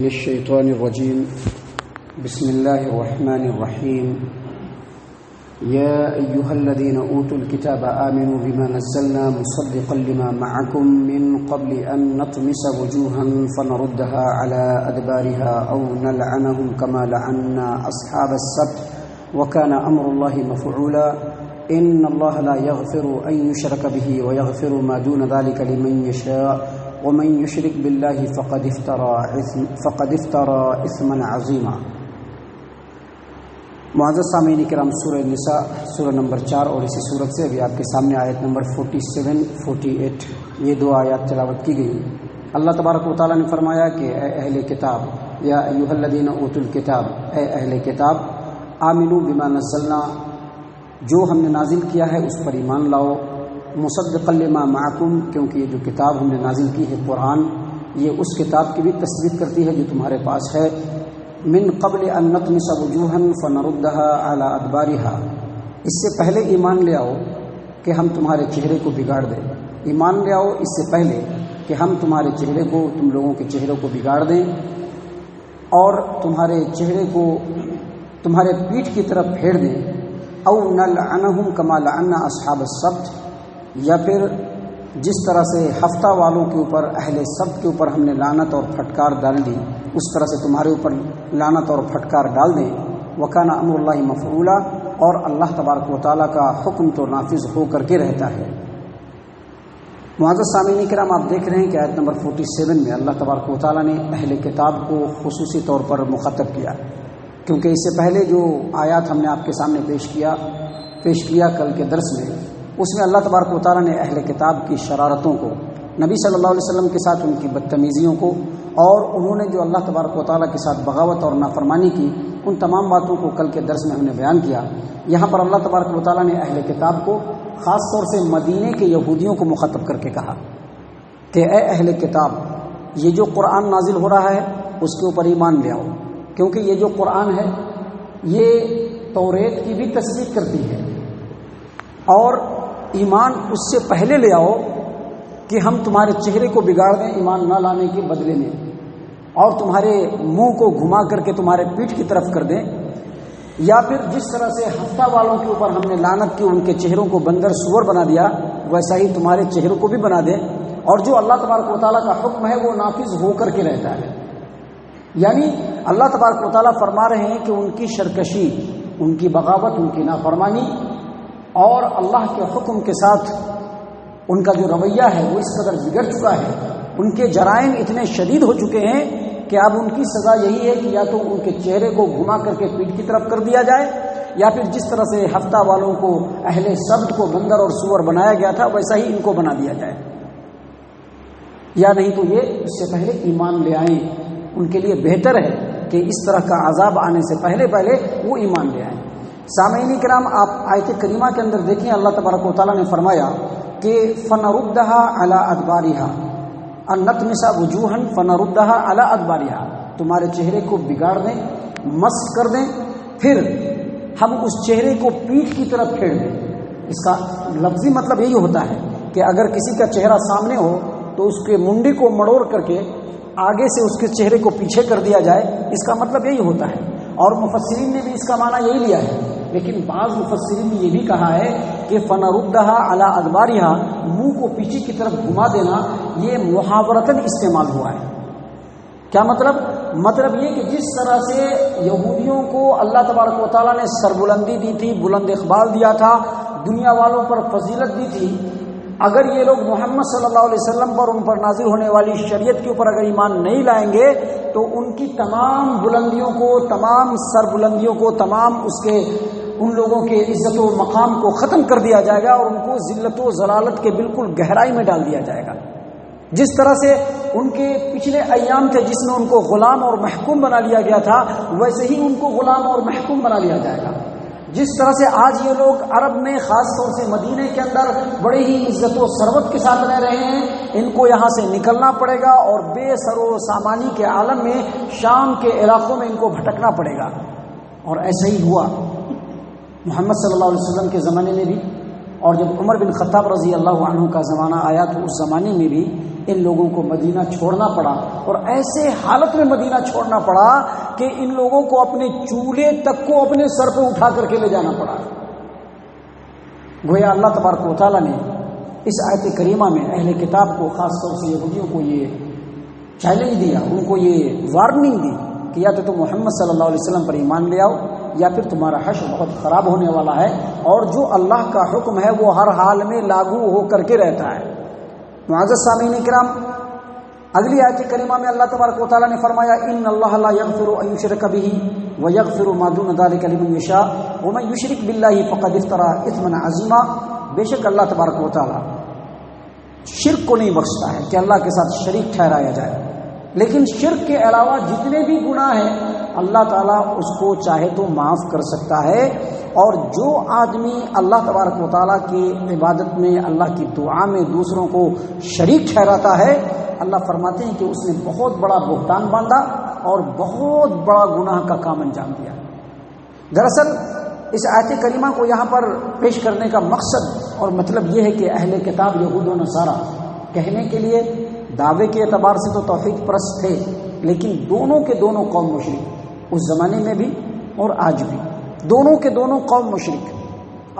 الشيطان الرجيم بسم الله الرحمن الرحيم يا أيها الذين أوتوا الكتاب آمنوا بما نزلنا مصدقا لما معكم من قبل أن نطمس وجوها فنردها على أدبارها أو نلعنهم كما لعنا أصحاب السبت وكان أمر الله مفعولا إن الله لا يغفر أن يشرك به ويغفر ما دون ذلك لمن يشاء ومن يشرك بالله فقد افترى اثما عظیما۔ معزز سامعین کرام، سورہ نساء سورہ نمبر 4 اور اسی سورت سے ابھی آپ کے سامنے آیت نمبر 47 48 یہ دو آیات تلاوت کی گئی۔ اللہ تبارک و تعالیٰ نے فرمایا کہ اے اہل کتاب، یا ایھا الذین اوتوا الکتاب، اے اہل کتاب، آمنوا بما نزلنا، جو ہم نے نازل کیا ہے اس پر ایمان لاؤ، مصدقا لما معکم، کیونکہ یہ جو کتاب ہم نے نازل کی ہے قرآن، یہ اس کتاب کی بھی تصدیق کرتی ہے جو تمہارے پاس ہے۔ من قبل ان نطمس وجوہا فنردها على ادبارها، اس سے پہلے ایمان لے آؤ کہ ہم تمہارے چہرے کو بگاڑ دیں، ایمان لے آؤ اس سے پہلے کہ ہم تمہارے چہرے کو، تم لوگوں کے چہروں کو بگاڑ دیں اور تمہارے چہرے کو تمہارے پیٹھ کی طرف پھیر دیں، او نلعنہم کما لعنا اصحاب السبت، یا پھر جس طرح سے ہفتہ والوں کے اوپر، اہل سبت کے اوپر ہم نے لعنت اور پھٹکار ڈال دی، اس طرح سے تمہارے اوپر لعنت اور پھٹکار ڈال دیں۔ وکان امر اللہ مفعولا، اور اللہ تبارک و تعالیٰ کا حکم تو نافذ ہو کر کے رہتا ہے۔ معزز سامعین کرام، آپ دیکھ رہے ہیں کہ آیت نمبر 47 میں اللہ تبارک و تعالیٰ نے اہل کتاب کو خصوصی طور پر مخاطب کیا، کیونکہ اس سے پہلے جو آیات ہم نے آپ کے سامنے پیش کیا کل کے درس میں، اس میں اللہ تبارک و تعالیٰ نے اہل کتاب کی شرارتوں کو، نبی صلی اللہ علیہ وسلم کے ساتھ ان کی بدتمیزیوں کو، اور انہوں نے جو اللہ تبارک و تعالیٰ کے ساتھ بغاوت اور نافرمانی کی، ان تمام باتوں کو کل کے درس میں ہم نے بیان کیا۔ یہاں پر اللہ تبارک و تعالیٰ نے اہل کتاب کو خاص طور سے مدینے کے یہودیوں کو مخاطب کر کے کہا کہ اے اہل کتاب، یہ جو قرآن نازل ہو رہا ہے اس کے اوپر ایمان لے آؤ، کیونکہ یہ جو قرآن ہے یہ توریت کی بھی تصدیق کرتی ہے، اور ایمان اس سے پہلے لے آؤ کہ ہم تمہارے چہرے کو بگاڑ دیں ایمان نہ لانے کے بدلے میں، اور تمہارے منہ کو گھما کر کے تمہارے پیٹھ کی طرف کر دیں، یا پھر جس طرح سے ہفتہ والوں کے اوپر ہم نے لعنت کی، ان کے چہروں کو بندر سور بنا دیا، ویسا ہی تمہارے چہروں کو بھی بنا دیں، اور جو اللہ تبارک و تعالیٰ کا حکم ہے وہ نافذ ہو کر کے رہتا ہے۔ یعنی اللہ تبارک و تعالیٰ فرما رہے ہیں کہ ان کی سرکشی، ان کی بغاوت، ان کی نافرمانی اور اللہ کے حکم کے ساتھ ان کا جو رویہ ہے وہ اس قدر بگڑ چکا ہے، ان کے جرائم اتنے شدید ہو چکے ہیں کہ اب ان کی سزا یہی ہے کہ یا تو ان کے چہرے کو گھما کر کے پیٹھ کی طرف کر دیا جائے، یا پھر جس طرح سے ہفتہ والوں کو، اہل سبت کو بندر اور سور بنایا گیا تھا ویسا ہی ان کو بنا دیا جائے، یا نہیں تو یہ اس سے پہلے ایمان لے آئیں۔ ان کے لیے بہتر ہے کہ اس طرح کا عذاب آنے سے پہلے وہ ایمان لے آئیں۔ سامعین کرام، آپ آیت کریمہ کے اندر دیکھیں، اللہ تبارک و تعالیٰ نے فرمایا کہ فنردها على ادبارها، ان نطمس وجوها فنردها على ادبارها، تمہارے چہرے کو بگاڑ دیں، مسخ کر دیں، پھر ہم اس چہرے کو پیٹھ کی طرف پھیر دیں۔ اس کا لفظی مطلب یہی ہوتا ہے کہ اگر کسی کا چہرہ سامنے ہو تو اس کے منڈی کو مڑوڑ کر کے آگے سے اس کے چہرے کو پیچھے کر دیا جائے، اس کا مطلب یہی ہوتا ہے، اور مفسرین نے بھی اس کا معنی یہی لیا ہے۔ لیکن بعض مفسرین نے یہ بھی کہا ہے کہ فنردها علی ادبارها، منہ کو پیچھے کی طرف گھما دینا، یہ محاورتاً استعمال ہوا ہے۔ کیا مطلب یہ کہ جس طرح سے یہودیوں کو اللہ تبارک و تعالیٰ نے سربلندی دی تھی، بلند اقبال دیا تھا، دنیا والوں پر فضیلت دی تھی، اگر یہ لوگ محمد صلی اللہ علیہ وسلم پر، ان پر نازل ہونے والی شریعت کے اوپر اگر ایمان نہیں لائیں گے تو ان کی تمام بلندیوں کو، تمام سربلندیوں کو، تمام ان لوگوں کے عزت و مقام کو ختم کر دیا جائے گا، اور ان کو ذلت و ضلالت کے بالکل گہرائی میں ڈال دیا جائے گا۔ جس طرح سے ان کے پچھلے ایام تھے جس میں ان کو غلام اور محکوم بنا لیا گیا تھا، ویسے ہی ان کو غلام اور محکوم بنا لیا جائے گا۔ جس طرح سے آج یہ لوگ عرب میں، خاص طور سے مدینے کے اندر بڑے ہی عزت و ثروت کے ساتھ رہ رہے ہیں، ان کو یہاں سے نکلنا پڑے گا اور بے سر و سامانی کے عالم میں شام کے علاقوں میں ان کو بھٹکنا پڑے گا۔ اور ایسا ہی ہوا محمد صلی اللہ علیہ وسلم کے زمانے میں بھی، اور جب عمر بن خطاب رضی اللہ عنہ کا زمانہ آیا تو اس زمانے میں بھی ان لوگوں کو مدینہ چھوڑنا پڑا اور ایسے حالت میں مدینہ چھوڑنا پڑا کہ ان لوگوں کو اپنے چولہے تک کو اپنے سر پہ اٹھا کر کے لے جانا پڑا۔ گویا اللہ تبارک و تعالیٰ نے اس آیت کریمہ میں اہل کتاب کو، خاص طور سے یہودیوں کو یہ چیلنج دیا، ان کو یہ وارننگ دی کہ یا تو تم محمد صلی اللہ علیہ وسلم پر ایمان لے آؤ یا پھر تمہارا حشر بہت خراب ہونے والا ہے، اور جو اللہ کا حکم ہے وہ ہر حال میں لاگو ہو کر کے رہتا ہے۔ معزز سامعین کرام، اگلی آیت کریمہ میں اللہ تبارک و تعالیٰ نے فرمایا ان اللہ لا یغفر ان یشرک بہ ویغفر ما دون ذلک لمن یشاء ومن یشرک باللہ فقد افتری اثما عظیما۔ بے شک اللہ تبارک و تعالیٰ شرک کو نہیں بخشتا ہے کہ اللہ کے ساتھ شریک ٹھہرایا جائے، لیکن شرک کے علاوہ جتنے بھی گناہ ہیں اللہ تعالیٰ اس کو چاہے تو معاف کر سکتا ہے۔ اور جو آدمی اللہ تبارک و تعالیٰ کی عبادت میں، اللہ کی دعا میں دوسروں کو شریک ٹھہراتا ہے، اللہ فرماتے ہیں کہ اس نے بہت بڑا بہتان باندھا اور بہت بڑا گناہ کا کام انجام دیا۔ دراصل اس آیت کریمہ کو یہاں پر پیش کرنے کا مقصد اور مطلب یہ ہے کہ اہل کتاب یہود و نصارہ کہنے کے لیے دعوے کے اعتبار سے تو توحید پرست تھے، لیکن دونوں کے دونوں قوم مشرک، اس زمانے میں بھی اور آج بھی دونوں کے دونوں قوم مشرک۔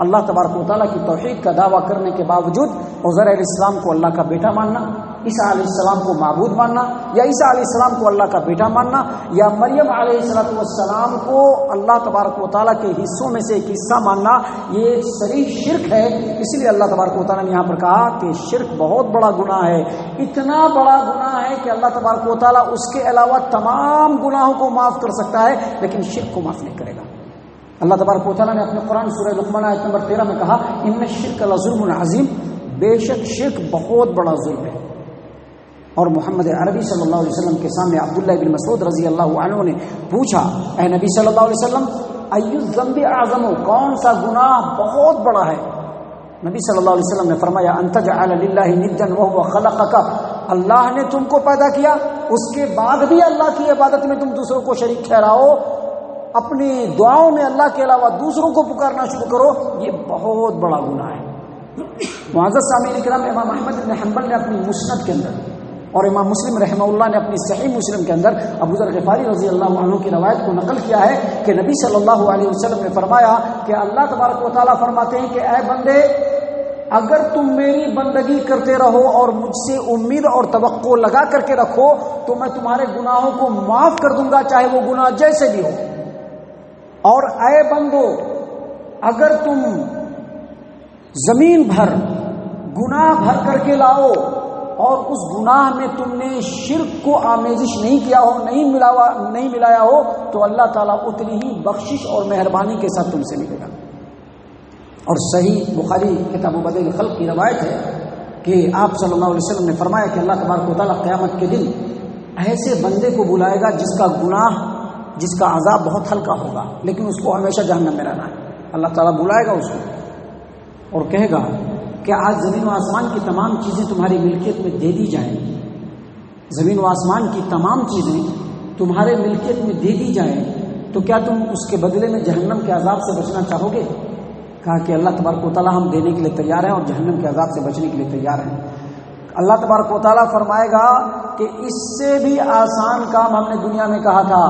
اللہ تبارک و تعالیٰ کی توحید کا دعویٰ کرنے کے باوجود عزیر علیہ السلام کو اللہ کا بیٹا ماننا، عیسیٰ علیہ السلام کو معبود ماننا، یا عیسیٰ علیہ السلام کو اللہ کا بیٹا ماننا، یا مریم علیہ السلام کو اللہ تبارک و تعالیٰ کے حصوں میں سے ایک حصہ ماننا، یہ صریح شرک ہے۔ اس لیے اللہ تبارک و تعالیٰ نے یہاں پر کہا کہ شرک بہت بڑا گناہ ہے، اتنا بڑا گناہ ہے کہ اللہ تبارک و تعالیٰ اس کے علاوہ تمام گناہوں کو معاف کر سکتا ہے لیکن شرک کو معاف نہیں کرے گا۔ اللہ تبارک و تعالیٰ نے اپنے قرآن سورہ لقمان آیت نمبر 13 میں کہا ان الشرک لظلم عظیم، بے شک شرک بہت بڑا ظلم ہے۔ اور محمد عربی صلی اللہ علیہ وسلم کے سامنے عبداللہ بن مسعود رضی اللہ عنہ نے پوچھا اے نبی صلی اللہ علیہ وسلم ای الذنب اعظم، کون سا گناہ بہت بڑا ہے؟ نبی صلی اللہ علیہ وسلم نے فرمایا ان تجعل للہ ندا وهو خلقک، اللہ نے تم کو پیدا کیا، اس کے بعد بھی اللہ کی عبادت میں تم دوسروں کو شریک ٹھہراؤ، اپنی دعاؤں میں اللہ کے علاوہ دوسروں کو پکارنا شروع کرو، یہ بہت بڑا گناہ ہے۔ معزز سامعین کرام، امام احمد بن حنبل نے اپنی مسند کے اندر اور امام مسلم رحمہ اللہ نے اپنی صحیح مسلم کے اندر ابو ذر غفاری رضی اللہ عنہ کی روایت کو نقل کیا ہے کہ نبی صلی اللہ علیہ وسلم نے فرمایا کہ اللہ تبارک و تعالیٰ فرماتے ہیں کہ اے بندے، اگر تم میری بندگی کرتے رہو اور مجھ سے امید اور توقع لگا کر کے رکھو تو میں تمہارے گناہوں کو معاف کر دوں گا، چاہے وہ گناہ جیسے بھی ہو۔ اور اے بندو، اگر تم زمین بھر گناہ بھر کر کے لاؤ اور اس گناہ میں تم نے شرک کو آمیزش نہیں کیا ہو، نہیں ملایا ہو، تو اللہ تعالیٰ اتنی ہی بخشش اور مہربانی کے ساتھ تم سے ملے گا۔ اور صحیح بخاری کتاب بدء الخلق کی روایت ہے کہ آپ صلی اللہ علیہ وسلم نے فرمایا کہ اللہ تبارک و تعالیٰ قیامت کے دن ایسے بندے کو بلائے گا جس کا گناہ، جس کا عذاب بہت ہلکا ہوگا لیکن اس کو ہمیشہ جہنم میں رہنا ہے۔ اللہ تعالیٰ بلائے گا اس کو اور کہے گا کہ آج زمین و آسمان کی تمام چیزیں تمہاری ملکیت میں دے دی جائیں، زمین و آسمان کی تمام چیزیں تمہارے ملکیت میں دے دی جائیں، تو کیا تم اس کے بدلے میں جہنم کے عذاب سے بچنا چاہو گے؟ کہا کہ اللہ تبارک و تعالیٰ ہم دینے کے لیے تیار ہیں اور جہنم کے عذاب سے بچنے کے لیے تیار ہیں۔ اللہ تبارک و تعالیٰ فرمائے گا کہ اس سے بھی آسان کام ہم نے دنیا میں کہا تھا،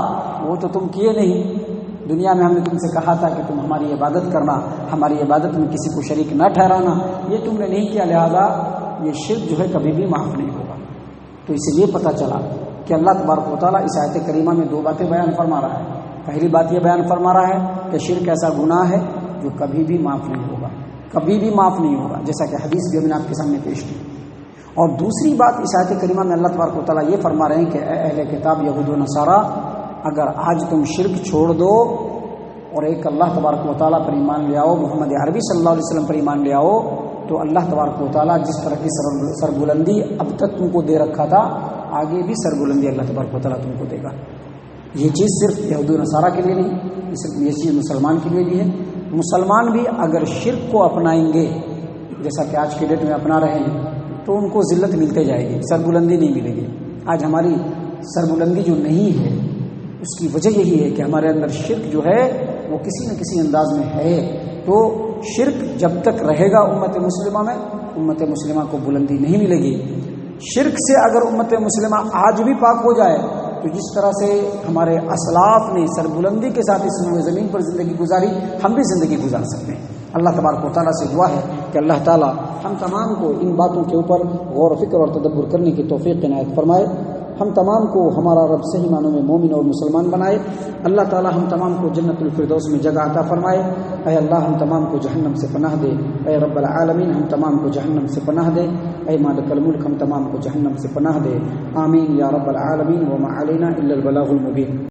وہ تو تم کیے نہیں۔ دنیا میں ہم نے تم سے کہا تھا کہ تم ہماری عبادت کرنا، ہماری عبادت میں کسی کو شریک نہ ٹھہرانا، یہ تم نے نہیں کیا، لہذا یہ شرک جو ہے کبھی بھی معاف نہیں ہوگا۔ تو اس سے یہ پتہ چلا کہ اللہ تبارک و تعالیٰ اس آیت کریمہ میں دو باتیں بیان فرما رہا ہے۔ پہلی بات یہ بیان فرما رہا ہے کہ شرک ایسا گناہ ہے جو کبھی بھی معاف نہیں ہوگا، کبھی بھی معاف نہیں ہوگا، جیسا کہ حدیث بھی ہم نے آپ کے سامنے پیش کی۔ اور دوسری بات اس آیت کریمہ میں اللہ تبارک و تعالیٰ یہ فرما رہے ہیں کہ اے اہل کتاب یہود و نصارہ، اگر آج تم شرک چھوڑ دو اور ایک اللہ تبارک و تعالیٰ پر ایمان لے آؤ، محمد عربی صلی اللہ علیہ وسلم پر ایمان لے آؤ، تو اللہ تبارک و تعالیٰ جس طرح کی سربلندی اب تک تم کو دے رکھا تھا، آگے بھی سربلندی اللہ تبارک و تعالیٰ تم کو دے گا۔ یہ چیز صرف یہود و نصارہ کے لیے نہیں، صرف یہ چیز مسلمان کے لیے بھی ہے۔ مسلمان بھی اگر شرک کو اپنائیں گے جیسا کہ آج کے ڈیٹ میں اپنا رہے ہیں تو ان کو ذلت ملتے جائے گی، سربلندی نہیں ملے گی۔ آج ہماری سربلندی جو نہیں ہے اس کی وجہ یہی ہے کہ ہمارے اندر شرک جو ہے وہ کسی نہ کسی انداز میں ہے۔ تو شرک جب تک رہے گا امت مسلمہ میں، امت مسلمہ کو بلندی نہیں ملے گی۔ شرک سے اگر امت مسلمہ آج بھی پاک ہو جائے تو جس طرح سے ہمارے اسلاف نے سربلندی کے ساتھ اس نوع زمین پر زندگی گزاری، ہم بھی زندگی گزار سکتے ہیں۔ اللہ تبارک و تعالیٰ سے دعا ہے کہ اللہ تعالیٰ ہم تمام کو ان باتوں کے اوپر غور و فکر اور تدبر کرنے کی توفیق عنایت فرمائے، ہم تمام کو ہمارا رب صحیح معنوں میں مومن اور مسلمان بنائے، اللہ تعالیٰ ہم تمام کو جنت الفردوس میں جگہ عطا فرمائے۔ اے اللہ ہم تمام کو جہنم سے پناہ دے، اے رب العالمین ہم تمام کو جہنم سے پناہ دے، اے مالک الملک ہم تمام کو جہنم سے پناہ دے، آمین یا رب العالمین۔ وما علینا الا البلاغ المبین۔